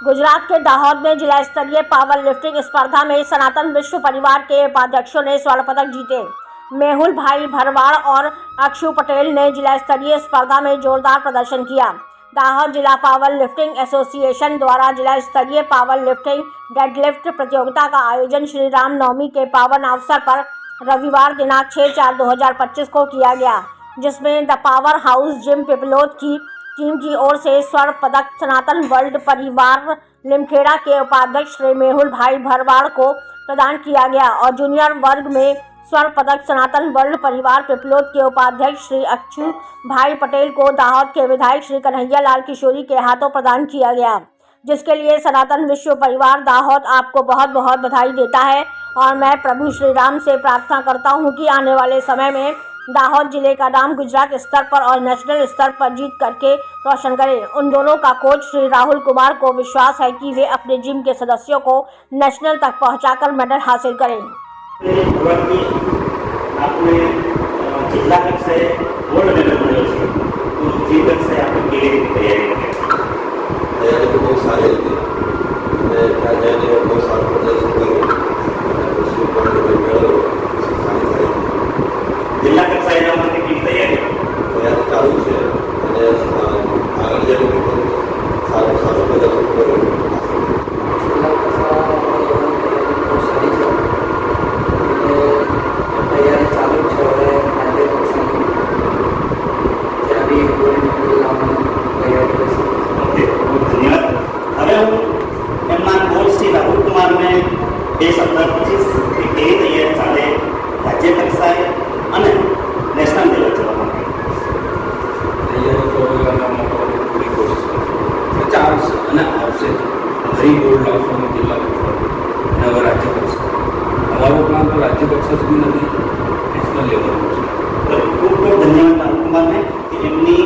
गुजरात के दाहोद में जिला स्तरीय पावर लिफ्टिंग स्पर्धा में सनातन विश्व परिवार के उपाध्यक्षों ने स्वर्ण पदक जीते। मेहुल भाई भरवाड़ और अक्षु पटेल ने जिला स्तरीय स्पर्धा में जोरदार प्रदर्शन किया। दाहोद जिला पावर लिफ्टिंग एसोसिएशन द्वारा जिला स्तरीय पावर लिफ्टिंग डेडलिफ्ट प्रतियोगिता का आयोजन श्री राम नवमी के पावन अवसर पर रविवार दिनांक 6/4/2025 को किया गया, जिसमें the power house gym Piplod की टीम की ओर से स्वर्ण पदक सनातन वर्ल्ड परिवार लिमखेड़ा के उपाध्यक्ष श्री मेहुल भाई भरवाड़ को प्रदान किया गया और जूनियर वर्ग में स्वर्ण पदक सनातन वर्ल्ड परिवार पिपलोद के उपाध्यक्ष श्री अक्षु भाई पटेल को दाहोद के विधायक श्री कन्हैया लाल किशोरी के हाथों प्रदान किया गया, जिसके लिए सनातन विश्व परिवार दाहोद आपको बहुत बहुत बधाई देता है। और मैं प्रभु श्री राम से प्रार्थना करता हूं कि आने वाले समय में दाहोद जिले का नाम गुजरात स्तर पर और नेशनल स्तर पर जीत करके रोशन करें। उन दोनों का कोच श्री राहुल कुमार को विश्वास है कि वे अपने जिम के सदस्यों को नेशनल तक पहुंचाकर मेडल हासिल करें। जिला कक्षाએ માટે કેવી તૈયારી ચાલુ છે અને આગળ જઈને સારું સારું પ્રદર્શન કર્યું. જિલ્લા કક્ષાની તૈયારી ચાલુ છે. હવે રાજ્ય કક્ષાની ત્યાં બી તૈયારી કરશે. ઓકે, ખૂબ ધન્યવાદ. હવે હું એમના કોચ શ્રી રાહુલ કુમારને બે શબ્દ પૂછીશ કે કેવી તૈયારી ચાલે રાજ્ય કક્ષાએ અને નેશનલ લેવલ જવા માટે. તૈયારી તો પૂરી કોશિશ કરશે. ચાલશે અને આવશે. ફરી ગોલ્ડ લાવવાનો જિલ્લા કક્ષા અને હવે રાજ્ય કક્ષા. અમારો પ્લાન તો રાજ્ય કક્ષા સુધી નથી, નેશનલ લેવલ છે. ખૂબ ખૂબ ધન્યવાદ રાહુલ કુમારને કે એમની